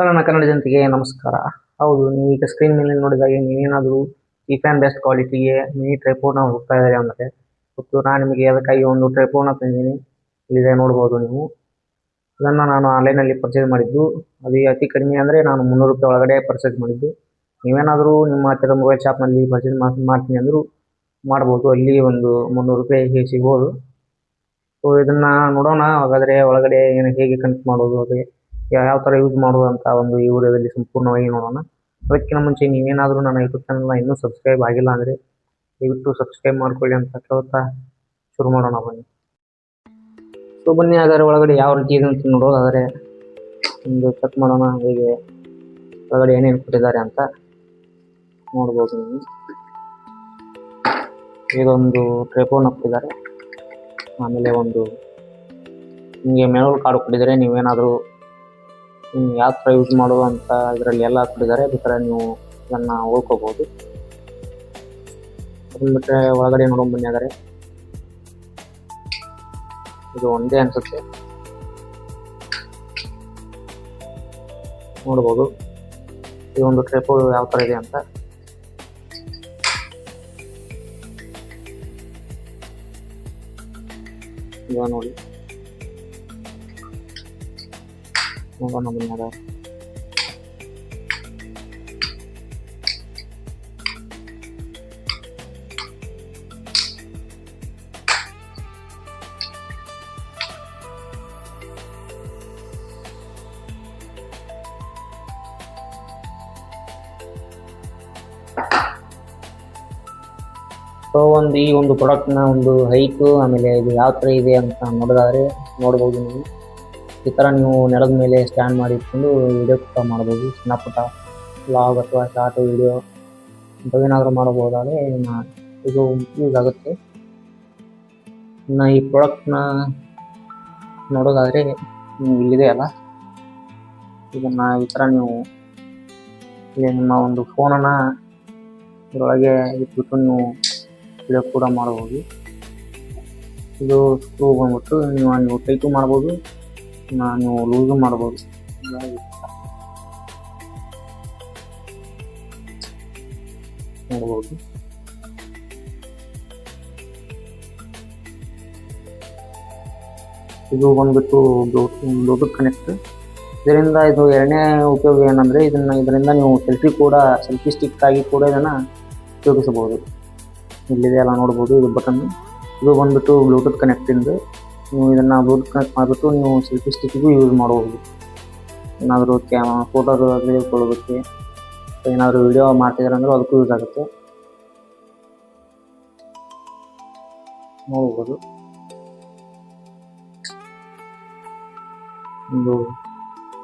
ನನ್ನ ಕನ್ನಡ ಜನತೆಗೆ ನಮಸ್ಕಾರ. ಹೌದು, ನೀವು ಈಗ ಸ್ಕ್ರೀನ್ ಮೇಲೆ ನೋಡಿದಾಗ ನೀವೇನಾದರೂ ಈ ಫ್ಯಾನ್ ಬೆಸ್ಟ್ ಕ್ವಾಲಿಟಿಗೆ ಮಿನಿ ಟ್ರೈಪೋಡ್ನ ಹುಡುಕ್ತಾ ಇದ್ದಾರೆ ಅಂದರೆ ಮತ್ತು ನಾನು ನಿಮಗೆ ಅದಕ್ಕಾಗಿ ಒಂದು ಟ್ರೈಪೋಡ್ನ ತಂದಿದ್ದೀನಿ. ಇಲ್ಲಿದೆ ನೋಡ್ಬೋದು ನೀವು. ಇದನ್ನು ನಾನು ಆನ್ಲೈನಲ್ಲಿ ಪರ್ಚೇಸ್ ಮಾಡಿದ್ದು. ಅದು ಅತಿ ಕಡಿಮೆ ಅಂದರೆ ನಾನು 300 ರೂಪಾಯಿ ಒಳಗಡೆ ಪರ್ಚೇಸ್ ಮಾಡಿದ್ದು. ನೀವೇನಾದರೂ ನಿಮ್ಮ ಹತ್ತಿರ ಮೊಬೈಲ್ ಶಾಪ್ನಲ್ಲಿ ಪರ್ಚೇಸ್ ಮಾಡ್ತೀನಿ ಅಂದರೂ ಮಾಡ್ಬೋದು. ಅಲ್ಲಿ ಒಂದು 300 ರೂಪಾಯಿಗೆ ಸಿಗ್ಬೋದು. ಸೊ ಇದನ್ನು ನೋಡೋಣ. ಹಾಗಾದರೆ ಒಳಗಡೆ ಹೇಗೆ ಕನೆಕ್ಟ್ ಮಾಡೋದು, ಅದೇ ಯಾವ ಥರ ಯೂಸ್ ಮಾಡೋದು ಅಂತ ಒಂದು ಈ ವಿಡಿಯೋದಲ್ಲಿ ಸಂಪೂರ್ಣವಾಗಿ ನೋಡೋಣ. ಅದಕ್ಕಿಂತ ಮುಂಚೆ ನೀವೇನಾದರೂ ನನ್ನ ಯೂಟ್ಯೂಬ್ ಚಾನಲ್ನ ಇನ್ನೂ ಸಬ್ಸ್ಕ್ರೈಬ್ ಆಗಿಲ್ಲ ಅಂದರೆ ದಯವಿಟ್ಟು ಸಬ್ಸ್ಕ್ರೈಬ್ ಮಾಡ್ಕೊಳ್ಳಿ ಅಂತ ಕೇಳ್ತಾ ಶುರು ಮಾಡೋಣ ಬನ್ನಿ. ಸೊ ಬನ್ನಿ, ಹಾಗಾದರೆ ಒಳಗಡೆ ಯಾವ ರೀತಿ ಇದೆ ಅಂತ ನೋಡೋದಾದರೆ ಒಂದು ಚೆಕ್ ಮಾಡೋಣ. ಹೇಗೆ ಒಳಗಡೆ ಏನೇನು ಕೊಟ್ಟಿದ್ದಾರೆ ಅಂತ ನೋಡ್ಬೋದು ನೀವು. ಇದೊಂದು ಟ್ರೈಪೋಡ್ನ ಕೊಟ್ಟಿದ್ದಾರೆ. ಆಮೇಲೆ ಒಂದು ನಿಮಗೆ ಮೆನುವಲ್ ಕಾರ್ಡ್ ಕೊಟ್ಟಿದ್ದಾರೆ. ನೀವೇನಾದರೂ ಯಾವ ಥರ ಯೂಸ್ ಮಾಡೋದು ಅಂತ ಇದರಲ್ಲಿ ಎಲ್ಲ ಕೊಟ್ಟಿದ್ದಾರೆ. ಬೇಕಾದ್ರೆ ನೀವು ಇದನ್ನು ಓದ್ಕೋಬೋದು. ಅದನ್ನ ಬಿಟ್ಟರೆ ಒಳಗಡೆ ನೋಡೋಣ ಬನ್ನಿ. ಆದರೆ ಇದು ಒಂದೇ ಅನಿಸುತ್ತೆ, ನೋಡ್ಬೋದು. ಈ ಒಂದು ಟ್ರೈಪೋಡ್ ಯಾವ ಥರ ಇದೆ ಅಂತ. ಈಗ ನೋಡಿ, ನೋಡೋಣ ಬನ್ನಿ. ಅದ ಸೊ ಈ ಒಂದು ಪ್ರಾಡಕ್ಟ್ನ ಒಂದು ಹೈಟು ಆಮೇಲೆ ಇದು ಯಾವ ಥರ ಇದೆ ಅಂತ ನೋಡೋದಾದರೆ ನೋಡ್ಬೋದು ನೀವು. ಈ ಥರ ನೀವು ನೆಲದ ಮೇಲೆ ಸ್ಟ್ಯಾಂಡ್ ಮಾಡಿ ಇಟ್ಕೊಂಡು ವಿಡಿಯೋ ಕೂಡ ಮಾಡ್ಬೋದು. ಸಣ್ಣ ಪುಟ್ಟ ವ್ಲಾಗ್ ಅಥವಾ ಶಾರ್ಟ್ ವಿಡಿಯೋ ಇಂಥವೇನಾದರೂ ಮಾಡಬಹುದಾದರೆ ಇದು ಯೂಸ್ ಆಗುತ್ತೆ. ಇನ್ನು ಈ ಪ್ರಾಡಕ್ಟ್ನ ನೋಡೋದಾದರೆ ಇಲ್ಲಿದೆ ಅಲ್ಲ, ಇದನ್ನು ಈ ಥರ ನೀವು ಇಲ್ಲಿ ನಿಮ್ಮ ಒಂದು ಫೋನನ್ನು ಇದರೊಳಗೆ ಇಟ್ಬಿಟ್ಟು ನೀವು ವಿಡಿಯೋ ಕೂಡ ಮಾಡ್ಬೋದು. ಇದು ಸ್ಕ್ರೂ ಬಂದ್ಬಿಟ್ಟು ನೀವು ಟೈಟು ಮಾಡ್ಬೋದು, ನೀವು ಲೂಸು ಮಾಡ್ಬೋದು. ನೋಡ್ಬೋದು. ಇದು ಬಂದ್ಬಿಟ್ಟು ಬ್ಲೂಟೂತ್ ಕನೆಕ್ಟ್. ಇದರಿಂದ ಇದು ಎರಡನೇ ಉಪಯೋಗ ಏನಂದರೆ ಇದರಿಂದ ನೀವು ಸೆಲ್ಫಿ ಸ್ಟಿಕ್ ಆಗಿ ಕೂಡ ಇದನ್ನು ಉಪಯೋಗಿಸಬಹುದು. ಇಲ್ಲಿದೆ ಎಲ್ಲ ನೋಡ್ಬೋದು. ಇದು ಬಟನ್. ಇದು ಬಂದ್ಬಿಟ್ಟು ಬ್ಲೂಟೂತ್ ಕನೆಕ್ಟಿಂದು. ನೀವು ಇದನ್ನು ಬ್ಲೂಟೂತ್ ಕನೆಕ್ಟ್ ಮಾಡಿಬಿಟ್ಟು ನೀವು ಸೆಲ್ಫಿ ಸ್ಟಿಕ್ಕಿಗೂ ಯೂಸ್ ಮಾಡಬಹುದು. ಏನಾದರೂ ಫೋಟೋ ತೆಗೆದುಕೊಳ್ಳೋದಕ್ಕೆ, ಏನಾದರೂ ವಿಡಿಯೋ ಮಾಡ್ತಿದ್ದಾರೆ ಅಂದರೆ ಅದಕ್ಕೂ ಯೂಸ್ ಆಗುತ್ತೆ. ನೋಡ್ಬೋದು.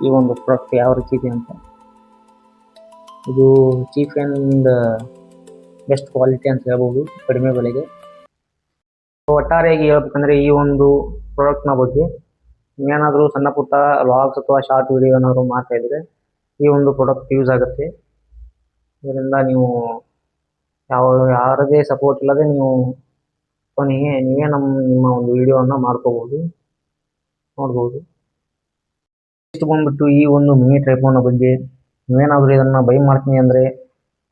ಈ ಒಂದು ಪ್ರಾಡಕ್ಟ್ ಯಾವ ರೀತಿ ಇದೆ ಅಂತ. ಇದು ಚೀಪ್ ಆ್ಯಂಡ್ ಬೆಸ್ಟ್ ಕ್ವಾಲಿಟಿ ಅಂತ ಹೇಳ್ಬೋದು, ಕಡಿಮೆ ಬೆಲೆಗೆ. ಒಟ್ಟಾರೆಯಾಗಿ ಹೇಳ್ಬೇಕಂದ್ರೆ ಈ ಒಂದು ಪ್ರಾಡಕ್ಟ್ನ ಬಗ್ಗೆ ನೀವೇನಾದರೂ ಸಣ್ಣ ಪುಟ್ಟ ವ್ಲಾಗ್ಸ್ ಅಥವಾ ಶಾರ್ಟ್ ವಿಡಿಯೋ ಏನಾದರೂ ಮಾಡ್ತಾ ಇದ್ರೆ ಈ ಒಂದು ಪ್ರಾಡಕ್ಟ್ ಯೂಸ್ ಆಗುತ್ತೆ. ಇದರಿಂದ ನೀವು ಯಾರದೇ ಸಪೋರ್ಟ್ ಇಲ್ಲದೆ ನೀವು ನೀವೇ ನಿಮ್ಮ ಒಂದು ವಿಡಿಯೋವನ್ನು ಮಾಡ್ಕೋಬೋದು, ನೋಡ್ಬೋದು. ಇಷ್ಟು ಬಂದ್ಬಿಟ್ಟು ಈ ಒಂದು ಮಿನಿ ಟ್ರೈಪೋಡ್ನ ಬಗ್ಗೆ. ನೀವೇನಾದರೂ ಇದನ್ನು ಬೈ ಮಾಡ್ತೀನಿ ಅಂದರೆ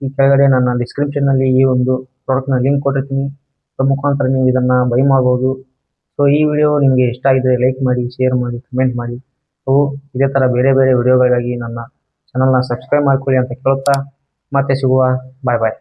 ಈ ಕೆಳಗಡೆ ನನ್ನ ಡಿಸ್ಕ್ರಿಪ್ಷನ್ನಲ್ಲಿ ಈ ಒಂದು ಪ್ರಾಡಕ್ಟ್ನ ಲಿಂಕ್ ಕೊಟ್ಟಿರ್ತೀನಿ. ಅದರ ಮುಖಾಂತರ ನೀವು ಇದನ್ನು ಬೈ ಮಾಡ್ಬೋದು. ಸೊ ಈ ವಿಡಿಯೋ ನಿಮಗೆ ಇಷ್ಟ ಆಗಿದ್ರೆ ಲೈಕ್ ಮಾಡಿ, ಶೇರ್ ಮಾಡಿ, ಕಮೆಂಟ್ ಮಾಡಿ. ಇದೇ ಥರ ಬೇರೆ ಬೇರೆ ವಿಡಿಯೋಗಳಿಗಾಗಿ ನನ್ನ ಚಾನಲ್ನ ಸಬ್ಸ್ಕ್ರೈಬ್ ಮಾಡ್ಕೊಳ್ಳಿ ಅಂತ ಕೇಳುತ್ತಾ ಮತ್ತೆ ಸಿಗುವ. ಬಾಯ್ ಬಾಯ್.